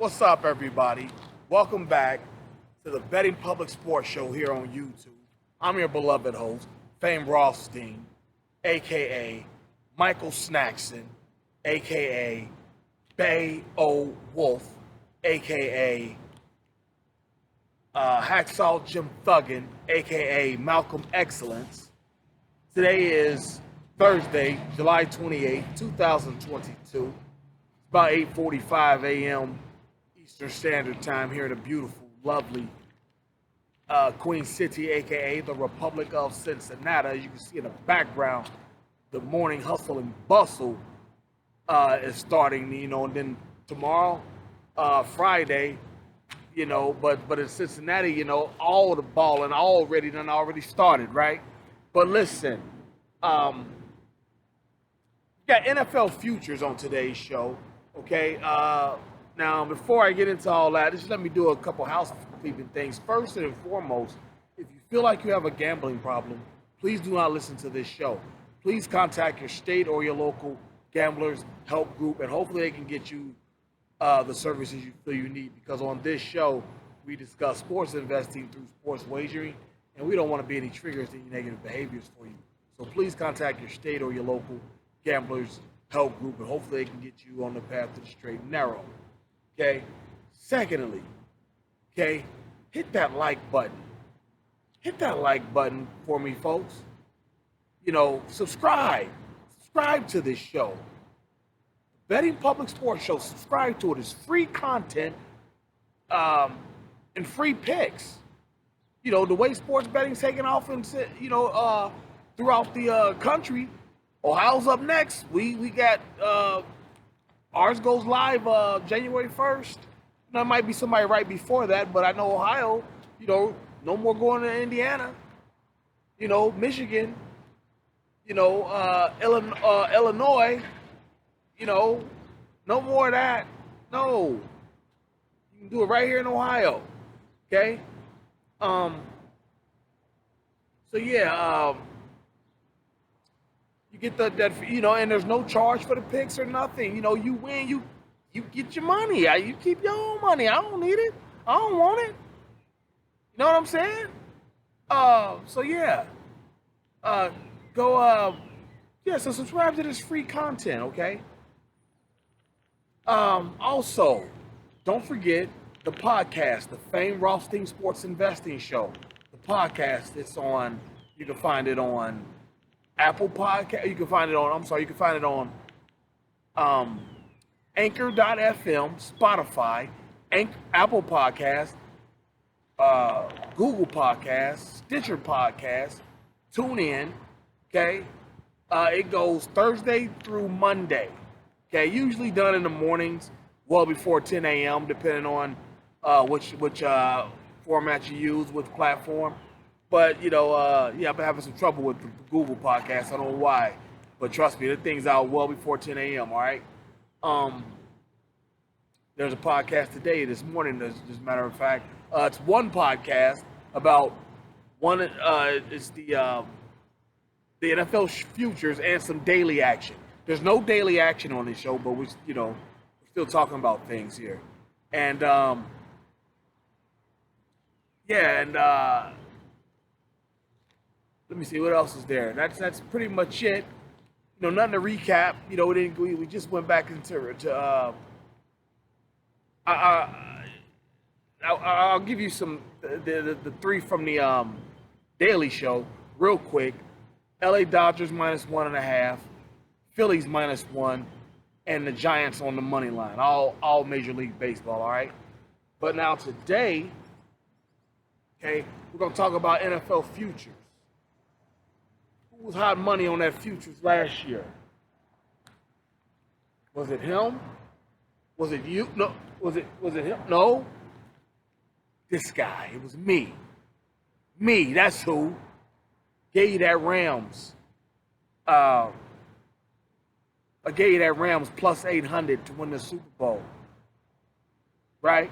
What's up, everybody? Welcome back to the Betting Public Sports Show here on YouTube. I'm your beloved host, Fame Rothstein, aka Michael Snackson, aka Bay O Wolf, aka Hacksaw Jim Thuggin, aka Malcolm Excellence. Today is Thursday, July 28, 2022. It's about 8:45 a.m. Eastern Standard Time here in the beautiful, lovely Queen City, aka the Republic of Cincinnati. As you can see in the background, the morning hustle and bustle is starting. And then tomorrow, Friday, but in Cincinnati, all the balling already started, right? But listen, we got NFL futures on today's show. Okay. Now, before I get into all that, just let me do a couple housekeeping things. First and foremost, if you feel like you have a gambling problem, please do not listen to this show. Please contact your state or your local gamblers help group, and hopefully they can get you the services you feel you need. Because on this show, we discuss sports investing through sports wagering, and we don't want to be any triggers to any negative behaviors for you. So please contact your state or your local gamblers help group, and hopefully they can get you on the path to the straight and narrow. Okay. Secondly, okay, hit that like button. Hit that like button for me, folks. Subscribe. Subscribe to this show. Betting Public Sports Show. Subscribe to it. It's free content and free picks. The way sports betting's taking off and throughout the country. Ohio's up next. We got ours goes live January 1st. There might be somebody right before that, but I know Ohio, no more going to Indiana, Michigan, Illinois, no more of that. No. You can do it right here in Ohio. Okay? You get that, and there's no charge for the picks or nothing. You win, you get your money. You keep your own money. I don't need it. I don't want it. You know what I'm saying? So subscribe to this free content, okay? Also, don't forget the podcast, the Fame Rothstein Sports Investing Show. The podcast, you can find it on Apple Podcast. You can find it on Anchor.fm, Spotify, Apple Podcast, Google Podcast, Stitcher Podcast, TuneIn. Okay, it goes Thursday through Monday. Okay, usually done in the mornings, well before 10 a.m. depending on which format you use, which platform. But, I've been having some trouble with the Google podcast. I don't know why. But trust me, the thing's out well before 10 a.m., all right? There's a podcast today, this morning, as a matter of fact. It's one podcast about it's the NFL futures and some daily action. There's no daily action on this show, but we're still talking about things here. And, let me see what else is there. That's pretty much it. Nothing to recap. We just went back into I'll give you some the three from the Daily Show real quick. LA Dodgers -1.5, Phillies -1, and the Giants on the money line. All Major League Baseball. All right. But now today, okay, we're gonna talk about NFL futures. Who was hot money on that futures last year? Was it him? Was it you? No. Was it him? No. This guy. It was me. Me. That's who. Gave you that Rams. I gave you that Rams plus 800 to win the Super Bowl. Right?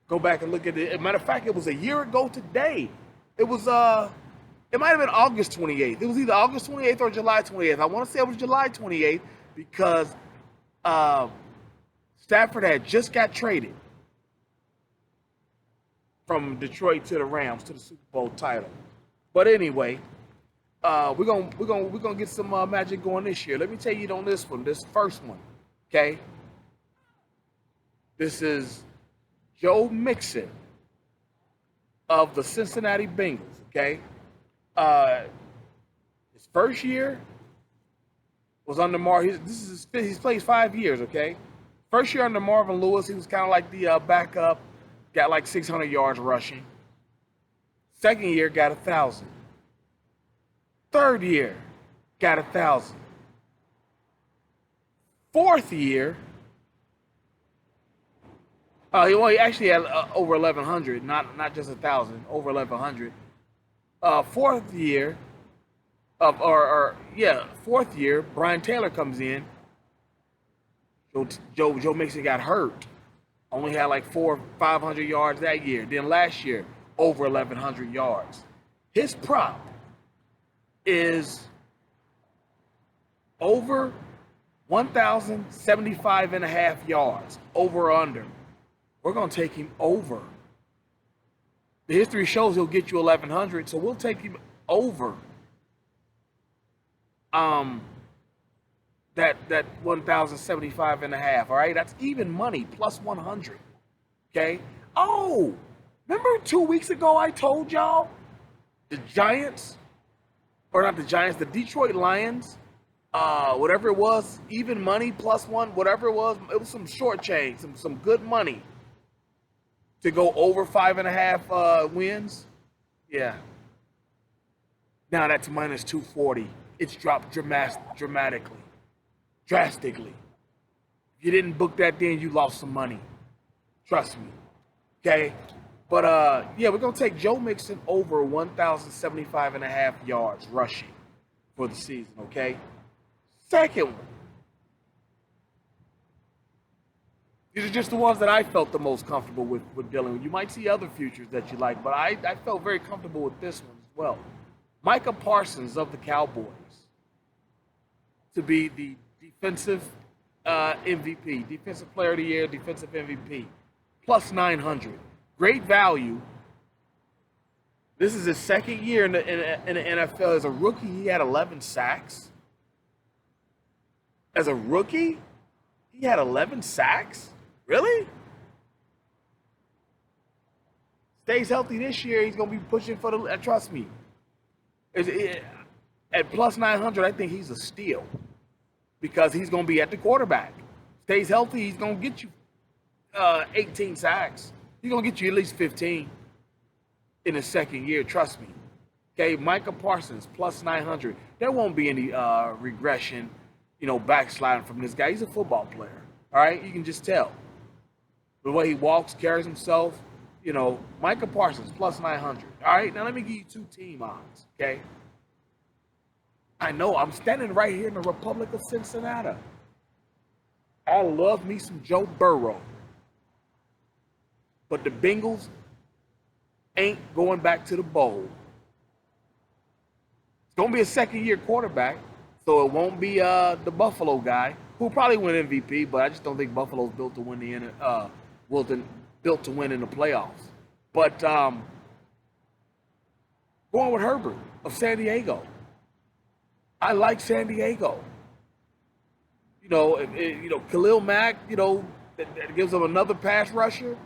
Go back and look at it. As a matter of fact, it was a year ago today. It was It might have been August 28th. It was either August 28th or July 28th. I want to say it was July 28th because Stafford had just got traded from Detroit to the Rams to the Super Bowl title. But anyway, we're gonna get some magic going this year. Let me tell you on this one, this first one, okay? This is Joe Mixon of the Cincinnati Bengals, okay? His first year was under he's played 5 years, okay? First year under Marvin Lewis, he was kind of like the backup, got like 600 yards rushing. Second year, got 1,000. Third year, got 1,000. Fourth year, he actually had over 1,100, not just 1,000, over 1,100. Fourth year, fourth year, Brian Taylor comes in. Joe Mixon got hurt. Only had like 500 yards that year. Then last year, over 1,100 yards. His prop is over 1,075 and a half yards, over or under. We're going to take him over. The history shows he'll get you 1,100, so we'll take him over that 1,075 and a half, all right? That's even money, plus 100, okay? Oh, remember 2 weeks ago I told y'all the Giants, or not the Giants, the Detroit Lions, whatever it was, even money, plus one, whatever it was some short change, some good money to go over 5.5 wins? Yeah. Now that's minus 240. It's dropped drastically. If you didn't book that, then you lost some money. Trust me. Okay? But, yeah, we're going to take Joe Mixon over 1,075 and a half yards rushing for the season, okay? Second one. These are just the ones that I felt the most comfortable with dealing with. You might see other futures that you like, but I felt very comfortable with this one as well. Micah Parsons of the Cowboys to be the defensive MVP, Defensive Player of the Year, Defensive MVP, plus 900. Great value. This is his second year in the NFL. As a rookie, he had 11 sacks. As a rookie, he had 11 sacks? Really? Stays healthy this year, he's going to be pushing for the, trust me. At plus 900, I think he's a steal because he's going to be at the quarterback. Stays healthy, he's going to get you 18 sacks. He's going to get you at least 15 in his second year, trust me. Okay, Micah Parsons, plus 900. There won't be any regression, backsliding from this guy. He's a football player, all right? You can just tell. The way he walks, carries himself, Micah Parsons, plus 900. All right, now let me give you 2 team odds, okay? I know, I'm standing right here in the Republic of Cincinnati. I love me some Joe Burrow. But the Bengals ain't going back to the bowl. It's going to be a second-year quarterback, so it won't be the Buffalo guy, who'll probably win MVP, but I just don't think Buffalo's built to win built to win in the playoffs. But going with Herbert of San Diego. I like San Diego. Khalil Mack, that gives them another pass rusher.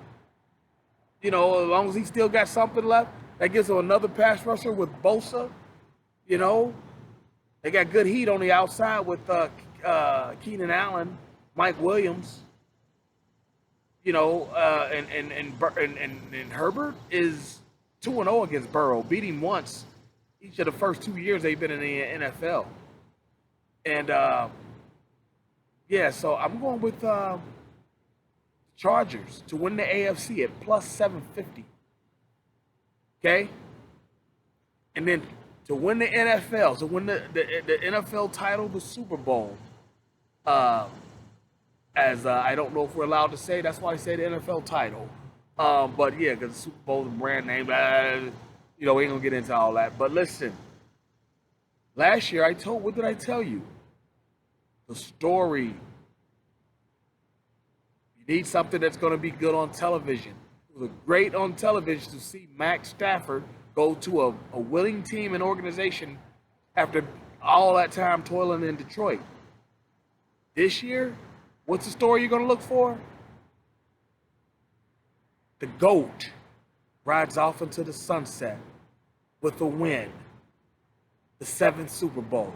As long as he still got something left, that gives them another pass rusher with Bosa. They got good heat on the outside with Keenan Allen, Mike Williams. And Herbert is 2-0 against Burrow. Beat him once each of the first 2 years they've been in the NFL. And so I'm going with Chargers to win the AFC at plus 750. Okay? And then to win the NFL, to win the NFL title, the Super Bowl, as I don't know if we're allowed to say, that's why I say the NFL title. But yeah, because the Super Bowl is a brand name, we ain't gonna get into all that. But listen, last year what did I tell you? The story You need something that's going to be good on television. It was great on television to see Max Stafford go to a winning team and organization after all that time toiling in Detroit. This year, what's the story you're going to look for? The GOAT rides off into the sunset with a win. The 7th Super Bowl.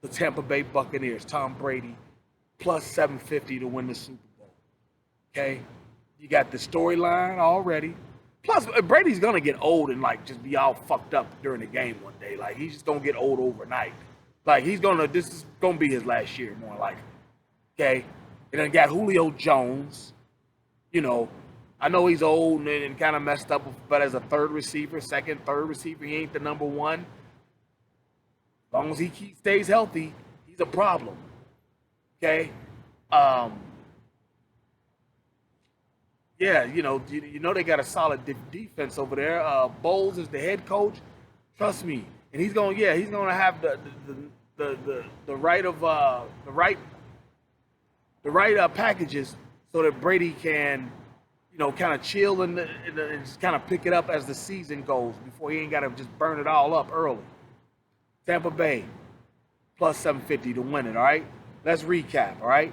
The Tampa Bay Buccaneers, Tom Brady, plus 750 to win the Super Bowl. Okay? You got the storyline already. Plus, Brady's going to get old and, like, just be all fucked up during the game one day. Like, he's just going to get old overnight. Like, this is going to be his last year, more like. Okay? And then got Julio Jones. You know, I know he's old and kind of messed up, but as a third receiver, third receiver, he ain't the number one. As long as he stays healthy, he's a problem. Okay? Yeah, you know they got a solid defense over there. Bowles is the head coach. Trust me, and he's gonna have the right packages so that Brady can, kind of chill and just kind of pick it up as the season goes before he ain't got to just burn it all up early. Tampa Bay, plus 750 to win it, all right? Let's recap, all right?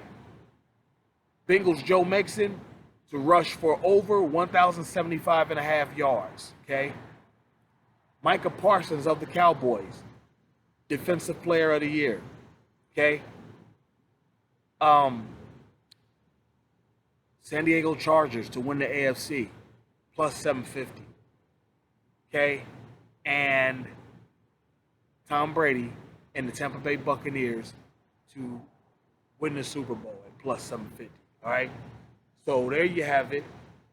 Bengals Joe Mixon to rush for over 1,075.5 yards, okay? Micah Parsons of the Cowboys, Defensive Player of the Year, okay? San Diego Chargers to win the AFC, plus 750, okay? And Tom Brady and the Tampa Bay Buccaneers to win the Super Bowl at plus 750. All right. So there you have it.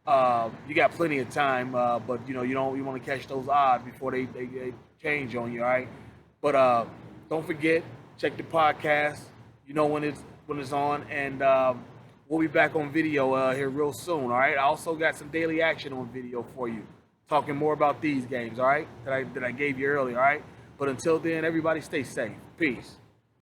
You got plenty of time, but you want to catch those odds before they change on you. All right. But don't forget, check the podcast. You know when it's on, and we'll be back on video here real soon. All right. I also got some daily action on video for you, talking more about these games. All right, that I gave you earlier. All right. But until then, everybody stay safe. Peace.